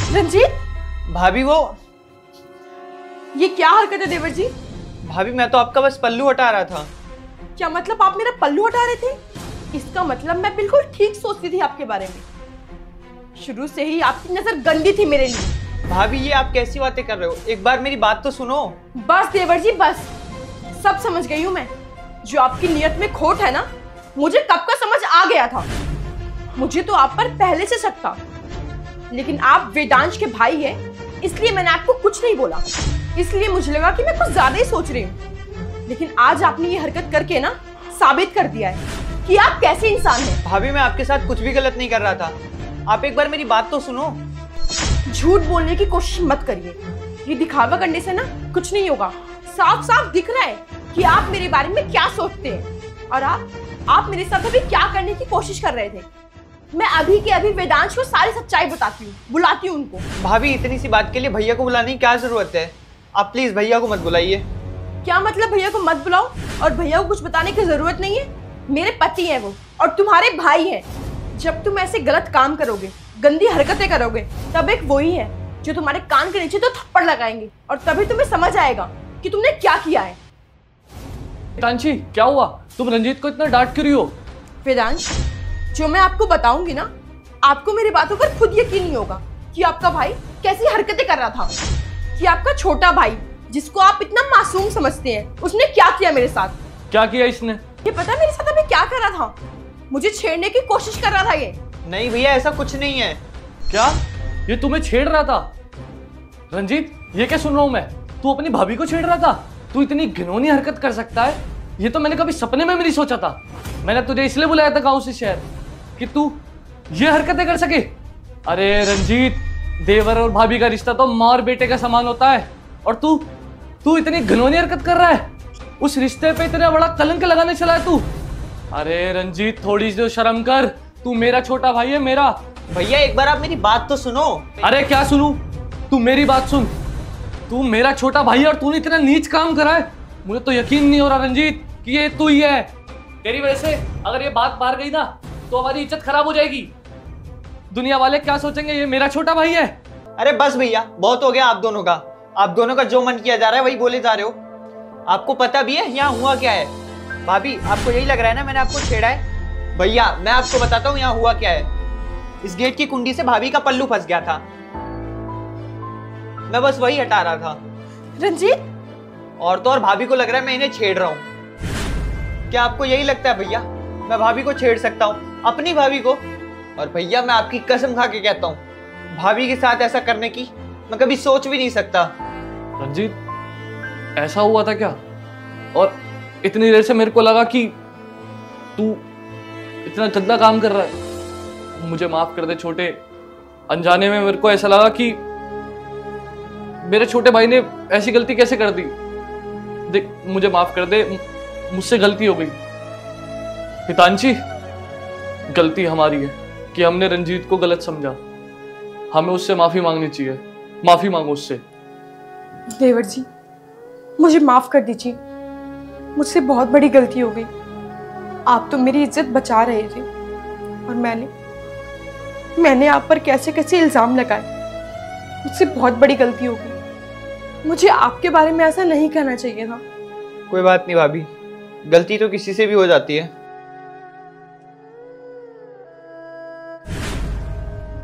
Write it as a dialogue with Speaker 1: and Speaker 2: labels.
Speaker 1: रंजीत,
Speaker 2: भाभी वो
Speaker 1: ये क्या हरकत है देवर जी?
Speaker 2: भाभी मैं तो आपका बस पल्लू हटा रहा था।
Speaker 1: क्या मतलब आप मेरा पल्लू हटा रहे थे? इसका मतलब मैं बिल्कुल ठीक सोचती थी आपके बारे में। शुरू से ही आपकी नजर गंदी थी मेरे लिए।
Speaker 2: भाभी ये आप कैसी बातें कर रहे हो? एक बार मेरी बात तो सुनो।
Speaker 1: बस देवर जी बस, सब समझ गई हूँ मैं। जो आपकी नियत में खोट है ना, मुझे कब का समझ आ गया था। मुझे तो आप पर पहले से शक था, लेकिन आप वेदांश के भाई हैं, इसलिए मैंने आपको कुछ नहीं बोला। इसलिए मुझे लगा कि मैं कुछ ज्यादा ही सोच रही हूँ, लेकिन आज आपने ये हरकत करके ना साबित कर दिया है कि आप कैसे इंसान हैं।
Speaker 2: भाभी मैं आपके साथ कुछ भी गलत नहीं कर रहा था, आप एक बार मेरी बात तो सुनो।
Speaker 1: झूठ बोलने की कोशिश मत करिए, ये दिखावा करने से ना कुछ नहीं होगा। साफ साफ दिख रहा है कि आप मेरे बारे में क्या सोचते हैं, और आप मेरे साथ अभी क्या करने की कोशिश कर रहे थे। मैं अभी के अभी वेदांश को सारी सच्चाई बताती हूँ, बुलाती हूँ उनको।
Speaker 2: भाभी इतनी सी बात के लिए भैया को बुलाने की क्या जरूरत है? आप प्लीज भैया को मत बुलाइए।
Speaker 1: क्या मतलब भैया को मत बुलाओ और भैया को कुछ बताने की जरूरत नहीं है? मेरे पति हैं वो, और तुम्हारे भाई हैं। जब तुम ऐसे गलत काम करोगे, गंदी हरकतें करोगे, तब एक वही है जो तुम्हारे कान के नीचे तो थप्पड़ लगाएंगे, और तभी तुम्हें समझ आएगा कि तुमने क्या किया है।
Speaker 3: कांची क्या हुआ? तुम रंजीत को इतना डांट क्यों रही हो?
Speaker 1: वेदांश, जो मैं आपको बताऊंगी ना, आपको मेरी बातों पर खुद यकीन नहीं होगा कि आपका भाई कैसी हरकतें कर रहा था। कि आपका छोटा भाई, जिसको आप इतना मासूम समझते हैं, उसने क्या किया मेरे साथ।
Speaker 3: क्या किया इसने?
Speaker 1: ये पता है मेरे साथ अभी क्या कर रहा था? मुझे छेड़ने की कोशिश कर रहा था ये।
Speaker 2: नहीं भैया ऐसा कुछ नहीं है।
Speaker 3: क्या ये तुम्हें छेड़ रहा था? रंजीत ये क्या सुन रहा हूं मैं? तू अपनी भाभी को छेड़ रहा था? तू इतनी घिनौनी हरकत कर सकता है, ये तो मैंने कभी सपने में भी नहीं सोचा था। मैंने तुझे इसलिए बुलाया था गांव से शहर कि तू ये हरकतें कर सके। अरे रंजीत, देवर और भाभी का रिश्ता तो माँ और बेटे का समान होता है, और तू इतनी घिनौनी हरकत कर रहा है। उस रिश्ते पे इतना बड़ा कलंक लगाने चला है तू। अरे रंजीत थोड़ी सी शर्म कर, तू मेरा छोटा भाई है मेरा।
Speaker 2: भैया एक बार आप मेरी बात तो सुनो।
Speaker 3: अरे क्या सुनूं? तू मेरी बात सुन। तू मेरा छोटा भाई है और तूने इतना नीच काम करा है। मुझे तो यकीन नहीं हो रहा रंजीत कि ये तू ही है। तेरी वजह से अगर ये बात बाहर गई ना तो हमारी इज्जत खराब हो जाएगी। दुनिया वाले क्या सोचेंगे, ये मेरा छोटा भाई है।
Speaker 2: अरे बस भैया बहुत हो गया आप दोनों का। आप दोनों का जो मन किया जा रहा है वही बोले जा रहे हो। आपको पता भी है यहाँ हुआ क्या है? भाभी आपको यही लग रहा है ना मैंने आपको छेड़ा है? भैया मैं आपको बताता हूँ यहाँ हुआ क्या है। इस गेट की कुंडी से भाभी का पल्लू फंस गया था, मैं बस वही हटा रहा था।
Speaker 1: रंजीत,
Speaker 2: और तो और भाभी को लग रहा है मैं इन्हें छेड़ रहा हूँ। क्या आपको यही लगता है भैया मैं भाभी को छेड़ सकता हूँ, अपनी भाभी को? और भैया मैं आपकी कसम खा के कहता हूँ, भाभी के साथ ऐसा करने की मैं कभी सोच भी नहीं सकता।
Speaker 3: रंजीत ऐसा हुआ था क्या? और इतनी देर से मेरे को लगा कि तू इतना गंदा काम कर रहा है। मुझे माफ कर दे छोटे, अनजाने में मेरे को ऐसा लगा कि मेरे छोटे भाई ने ऐसी गलती कैसे कर दी। देख मुझे माफ कर दे, मुझसे गलती हो गई। हितांशी, गलती हमारी है कि हमने रंजीत को गलत समझा। हमें उससे माफी मांगनी चाहिए। माफी मांगो उससे।
Speaker 1: देवर जी मुझे माफ कर दीजिए, मुझसे बहुत बड़ी गलती हो गई। आप तो मेरी इज्जत बचा रहे थे, और मैंने आप पर कैसे कैसे इल्जाम लगाए। मुझसे बहुत बड़ी गलती हो गई। मुझे आपके बारे में ऐसा नहीं कहना चाहिए था।
Speaker 2: कोई बात नहीं भाभी, गलती तो किसी से भी हो जाती है।